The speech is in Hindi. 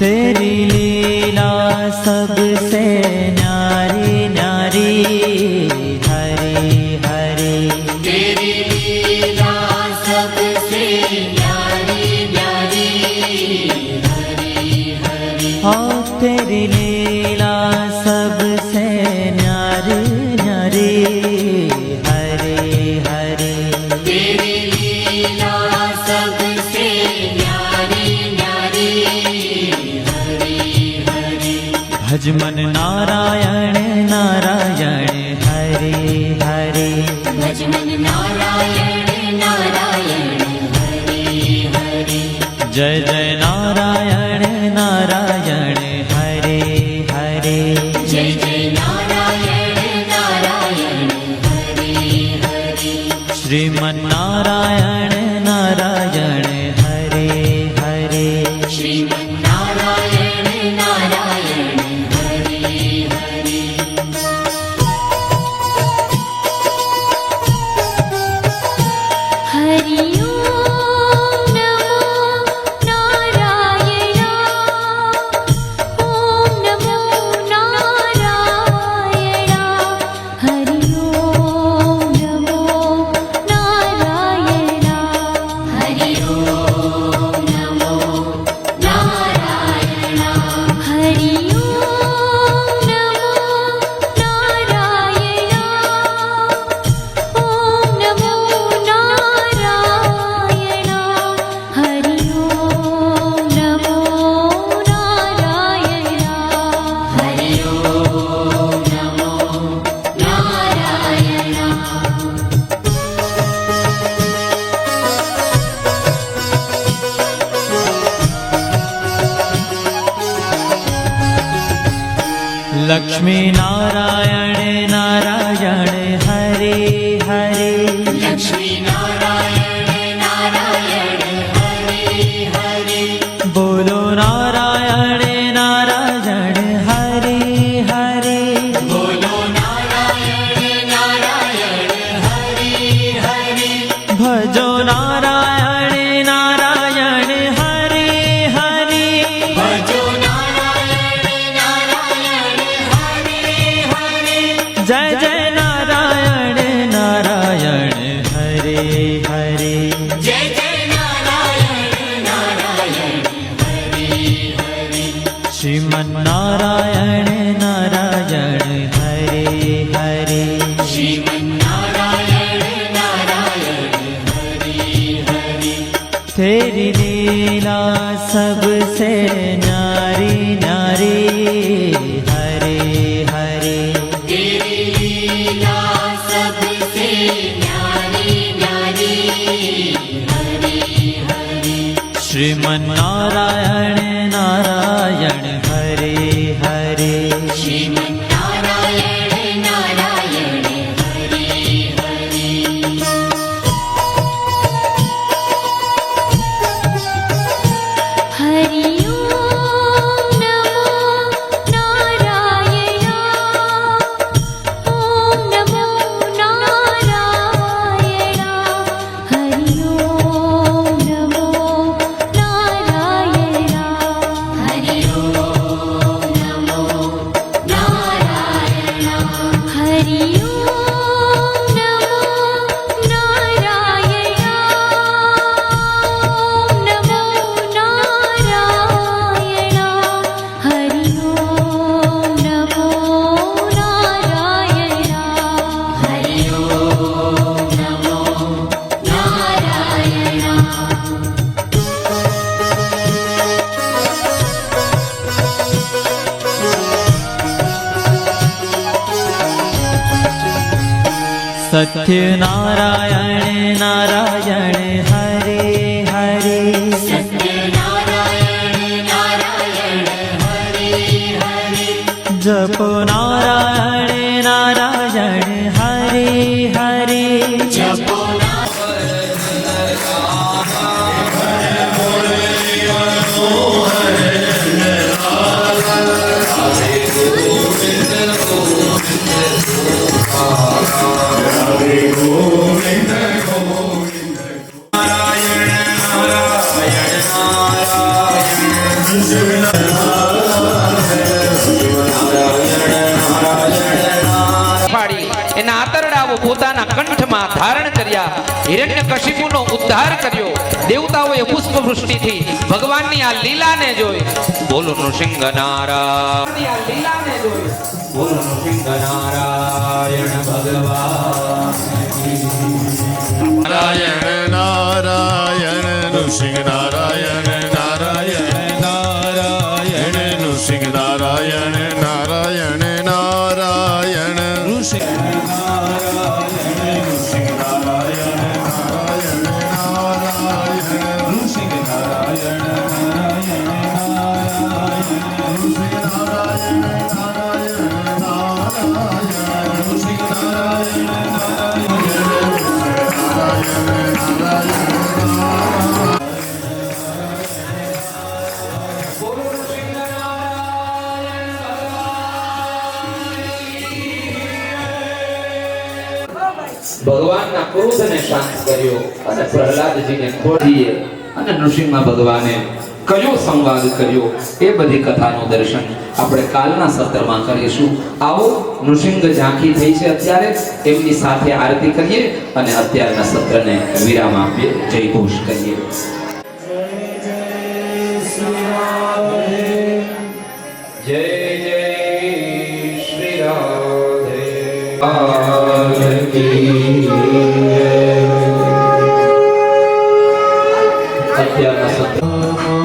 तेरी लीला सबसे न्यारी न्यारी हरे हरे। तेरी लीला सबसे न्यारी न्यारी हरे हरे। हाँ तेरी लीला सबसे न्यारी न्यारी हरे हरे। तेरी लीला सबसे न्यारी न्यारी हरे हरे। भजमन नारायण नारायण हरे हरे। भजमन नारायण नारायण हरे हरे। जय जय नारायण नारायण हरे हरे। जय जय नारायण नारायण हरे हरे। श्रीमन नारायण नारायण हरे हरे। श्रीमन नारायण नारायण हरे हरे। हरि ओम नमो नारायण। ओम नमो नारायण। हरि ओम नमो नारायण। हरि ओम नमो नारायण। हरि ओम नमो नारायण। ओम नमो नारायण। हरि ओम नमो नारायण। हरि ओम नमो नारायण। लक्ष्मी नारायण नारायण हरे हरे। लक्ष्मी नारायण नारायण हरे हरे। बोलो नारायण नारायण हरे हरे। बोलो नारायण नारायण हरे हरे। भजो नारायण नारायण हरे हरे। भजो नारायण नारायण हरे हरे। जय जय नारायण नारायण हरे हरे। जय जय नारायण नारायण हरे हरे। श्रीमन नारायण नारायण हरे हरे। श्रीमन नारायण नारायण हरे हरे। तेरी लीला सबसे न्यारी न्यारी हरे हरे। तेरी लीला सबसे न्यारी न्यारी हरे हरे। श्रीमन नारायण नारायण हरे हरे। श्रीमन नारायण नारायण हरे हरे। हरि ओम नमो नारायण। ओम नमो नारायण। हरि ओम नमो नारायण। हरि ओम नमो नारायण। हरि ओम नमो नारायण। ओम नमो नारायण। हरि ओम नमो नारायण। हरि ओम नमो नारायण। सत्य नारायण नारायण हरे हरे। सत्य नारायण नारायण हरे हरे। जपो नारायण नारायण हरे हरे। जपो Hare ફાડી એના આતરડાઓ પોતાના કંઠમાં ધારણ કર્યા. હિરણ્યકશિપુનો ઉદ્ધાર કર્યો. દેવતાઓએ પુષ્પવૃષ્ટિથી ભગવાનની આ લીલાને જોઈ. બોલો નૃસિંહ નારાયણ. આ લીલાને જોઈ. બોલો નૃસિંહ નારાયણ ભગવાન. નારાયણ નારાયણ નૃસિંહ નારાયણ નારાયણ નારાયણ નૃસિંહ નારાયણ નારાયણ નારાયણ નૃસિંહ નારાયણ નૃસિંહ નારાયણ નારાયણ નારાયણ નૃસિંહ નારાયણ નારાયણ નારાયણ નૃસિંહ નારાયણ નારાયણ નારાયણ નૃસિંહ નારાયણ ભગવાનના ક્રોધને શાંત કર્યો અને પ્રહલાદજીને ખોડીએ અને નૃસિંહ ભગવાને કયો સંવાદ કર્યો એ બધી કથાનું દર્શન આપણે કાલના સત્રમાં કરીશું. આવો નૃસિંહ ઝાંખી થઈ છે અત્યારે, એમની સાથે આરતી કરીએ અને અત્યારના સત્રને વિરામ આપીએ. જય ઘોષ કરીએ. જય જય શ્રી રાધે. અત્યારના સત્ર